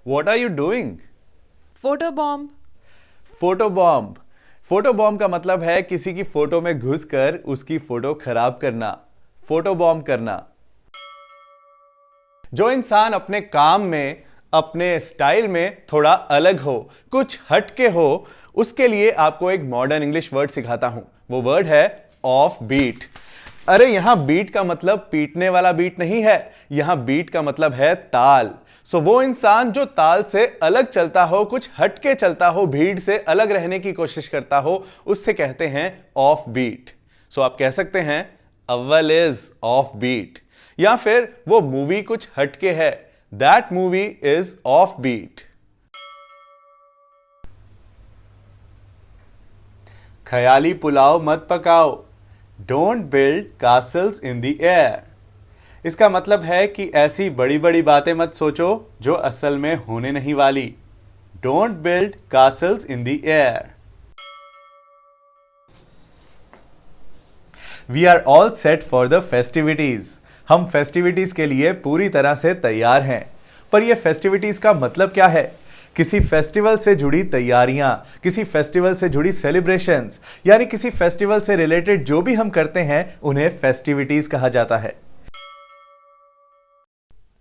What are you doing? Photo bomb. Photo bomb. Photo bomb का मतलब है किसी की फोटो में घुसकर उसकी फोटो खराब करना, फोटो बॉम्ब करना। जो इंसान अपने काम में, अपने स्टाइल में थोड़ा अलग हो, कुछ हटके हो, उसके लिए आपको एक मॉडर्न इंग्लिश वर्ड सिखाता हूं। वो वर्ड है ऑफ बीट। अरे यहां बीट का मतलब पीटने वाला बीट नहीं है, यहां बीट का मतलब है ताल। सो वो इंसान जो ताल से अलग चलता हो, कुछ हटके चलता हो, भीड़ से अलग रहने की कोशिश करता हो, उससे कहते हैं ऑफ बीट। सो आप कह सकते हैं अव्वल इज ऑफ बीट, या फिर वो मूवी कुछ हटके है, that movie is off beat. ख्याली पुलाव मत पकाओ, don't build castles in the air. इसका मतलब है कि ऐसी बड़ी बड़ी बातें मत सोचो जो असल में होने नहीं वाली। Don't build castles in the air. We are all set for the festivities. हम फेस्टिविटीज के लिए पूरी तरह से तैयार हैं। पर यह फेस्टिविटीज का मतलब क्या है? किसी फेस्टिवल से जुड़ी तैयारियां, किसी फेस्टिवल से जुड़ी सेलिब्रेशंस, यानी किसी फेस्टिवल से रिलेटेड जो भी हम करते हैं उन्हें फेस्टिविटीज कहा जाता है।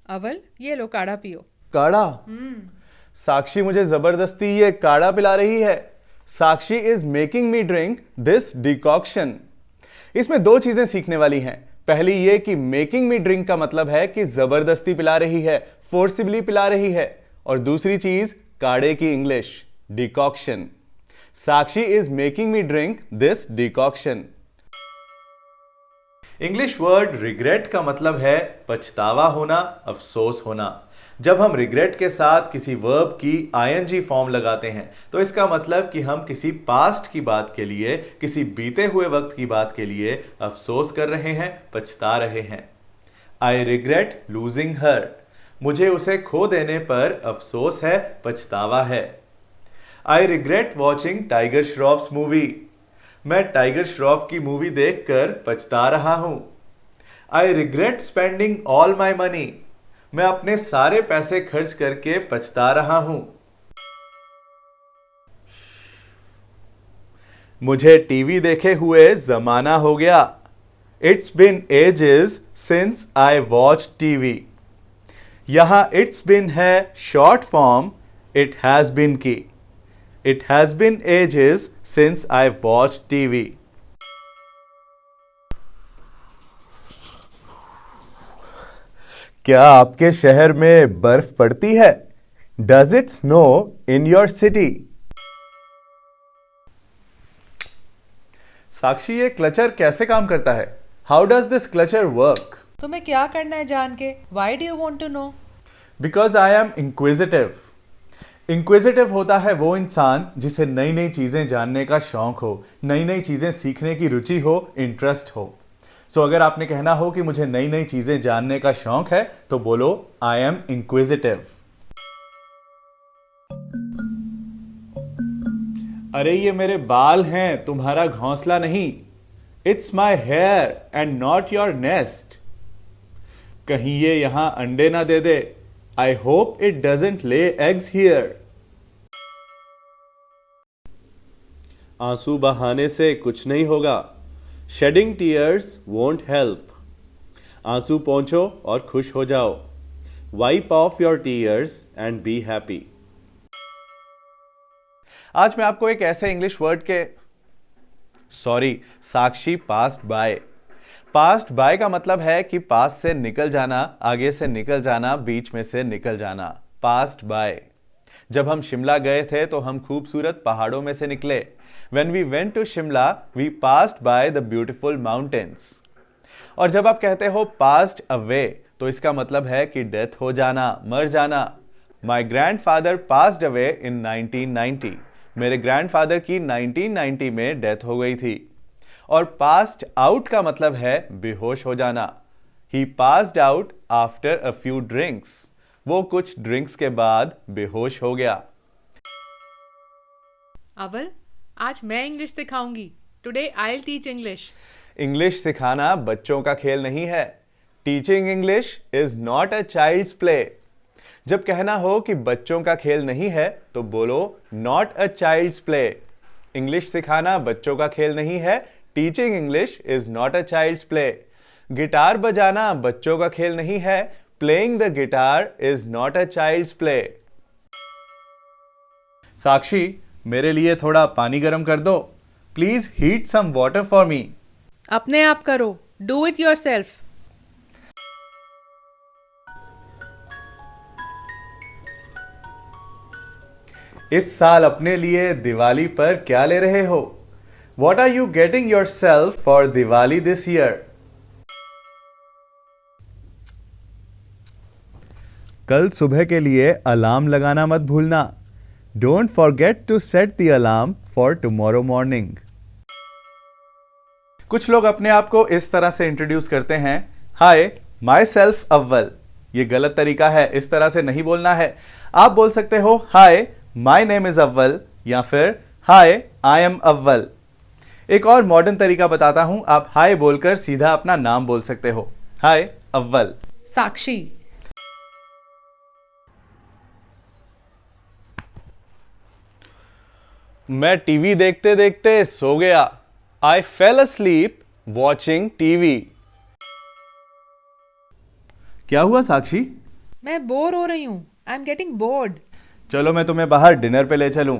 अवल, ये लो काढ़ा पियो। काढ़ा? साक्षी मुझे जबरदस्ती ये काढ़ा पिला रही है। Sakshi is making me drink this decoction. इसमें दो चीजें सीखने वाली हैं। पहली ये कि मेकिंग मी ड्रिंक का मतलब है कि जबरदस्ती पिला रही है, फोर्सिबली पिला रही है। और दूसरी चीज काढ़े की English, decoction. Sakshi is making me drink this decoction. English word regret का मतलब है पछतावा होना, अफसोस होना। जब हम रिग्रेट के साथ किसी वर्ब की आईएनजी फॉर्म लगाते हैं तो इसका मतलब कि हम किसी पास्ट की बात के लिए, किसी बीते हुए वक्त की बात के लिए अफसोस कर रहे हैं, पछता रहे हैं। I regret losing her. मुझे उसे खो देने पर अफसोस है, पछतावा है। I regret watching tiger Shroffs movie. मैं टाइगर श्रॉफ की मूवी देखकर पछता रहा हूं। I regret spending all my money. मैं अपने सारे पैसे खर्च करके पछता रहा हूं। मुझे टीवी देखे हुए जमाना हो गया। It's been ages since I watch TV. यहां इट्स बिन है short form it has been की। It has been ages since I've watched TV. क्या आपके शहर में बर्फ पड़ती है? Does it snow in your city? साक्षी, ये क्लचर कैसे काम करता है? How does this clutcher work? तुम्हें क्या करना है जान के? Why do you want to know? Because I am inquisitive. Inquisitive होता है वो इंसान जिसे नई नई चीजें जानने का शौक हो, नई नई चीजें सीखने की रुचि हो, इंटरेस्ट हो। सो अगर आपने कहना हो कि मुझे नई नई चीजें जानने का शौक है तो बोलो आई एम इंक्विजिटिव। अरे ये मेरे बाल हैं, तुम्हारा घोंसला नहीं। It's my hair and not your nest. कहीं ये यहां अंडे ना दे दे। I hope it doesn't lay eggs here. आंसू बहाने से कुछ नहीं होगा। Shedding tears won't help. आंसू पोंछो और खुश हो जाओ। Wipe off your tears and be happy. आज मैं आपको एक ऐसे इंग्लिश वर्ड के Sakshi passed by. Passed by का मतलब है कि पास से निकल जाना, आगे से निकल जाना, बीच में से निकल जाना। Past by. जब हम शिमला गए थे तो हम खूबसूरत पहाड़ों में से निकले। When we went to Shimla, we passed by the beautiful mountains. और जब आप कहते हो passed away तो इसका मतलब है कि डेथ हो जाना, मर जाना। My grandfather passed away in 1990. मेरे ग्रैंडफादर की 1990 में डेथ हो गई थी। और passed out का मतलब है बेहोश हो जाना। He passed out after a few drinks. वो कुछ ड्रिंक्स के बाद बेहोश हो गया। अवल, आज मैं इंग्लिश सिखाऊंगी। Today I will teach English. English सिखाना बच्चों का खेल नहीं है। Teaching English is not a child's play. जब कहना हो कि बच्चों का खेल नहीं है तो बोलो not a child's play. English सिखाना बच्चों का खेल नहीं है। Teaching English is not a child's play. Guitar बजाना बच्चों का खेल नहीं है। Playing the guitar is not a child's play. Sakshi, मेरे लिए थोड़ा पानी गर्म कर दो। Please heat some water for me. अपने आप करो, डू इट योर सेल्फ। इस साल अपने लिए दिवाली पर क्या ले रहे हो? What are you getting yourself for Diwali this year? कल सुबह के लिए अलार्म लगाना मत भूलना। Don't forget to set the alarm for tomorrow morning. कुछ लोग अपने आप को इस तरह से इंट्रोड्यूस करते हैं, हाय माई सेल्फ अव्वल। ये गलत तरीका है, इस तरह से नहीं बोलना है। आप बोल सकते हो हाय माई नेम इज अव्वल या फिर हाय आई एम अव्वल। एक और मॉडर्न तरीका बताता हूं, आप हाय बोलकर सीधा अपना नाम बोल सकते हो, हाय अव्वल। साक्षी। मैं टीवी देखते देखते सो गया। आई फेल asleep वॉचिंग टीवी। क्या हुआ साक्षी? मैं बोर हो रही हूं, आई एम गेटिंग बोर्ड। चलो मैं तुम्हें बाहर डिनर पे ले चलूं।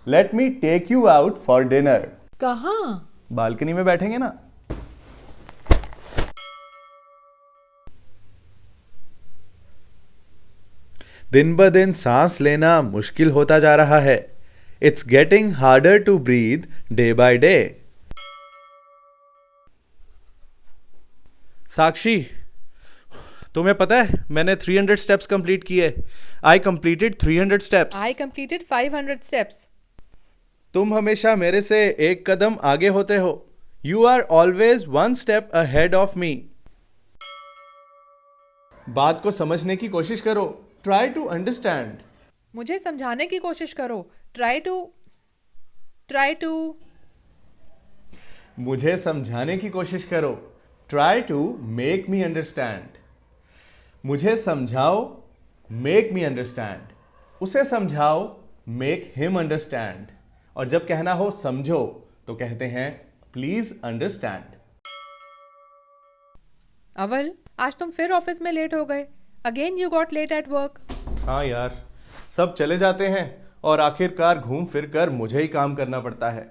Let me take you out for dinner. कहां? बालकनी में बैठेंगे ना। दिन ब दिन सांस लेना मुश्किल होता जा रहा है। It's getting harder to breathe day by day. Sakshi, तुम्हें पता है मैंने 300 स्टेप्स कंप्लीट किए। I completed 300 steps. I completed 500 steps. तुम हमेशा मेरे से एक कदम आगे होते हो। You are always one step ahead of me. बात को समझने की कोशिश करो। Try to understand. मुझे समझाने की कोशिश करो। Try to. मुझे समझाने की कोशिश करो। Try to make me understand. मुझे समझाओ, मेक मी अंडरस्टैंड। उसे समझाओ, मेक हिम अंडरस्टैंड। और जब कहना हो समझो तो कहते हैं प्लीज अंडरस्टैंड। अवल, आज तुम फिर ऑफिस में लेट हो गए। Again you got late at work. हाँ यार, सब चले जाते हैं और आखिरकार घूम फिर कर मुझे ही काम करना पड़ता है।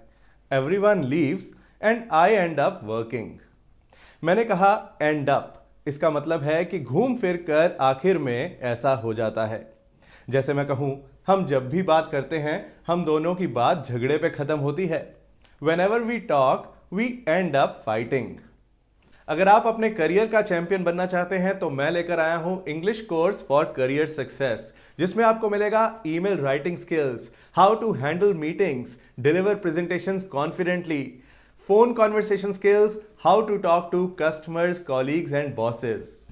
Everyone leaves and I and up working. मैंने कहा एंड अप, इसका मतलब है कि घूम फिर कर आखिर में ऐसा हो जाता है। जैसे मैं कहूं, हम जब भी बात करते हैं हम दोनों की बात झगड़े पे खत्म होती है। Whenever we talk, we end up fighting. अगर आप अपने करियर का चैंपियन बनना चाहते हैं तो मैं लेकर आया हूं English course for career success, जिसमें आपको मिलेगा email writing skills, how to handle meetings, deliver presentations confidently, phone conversation skills, how to talk to customers, colleagues and bosses.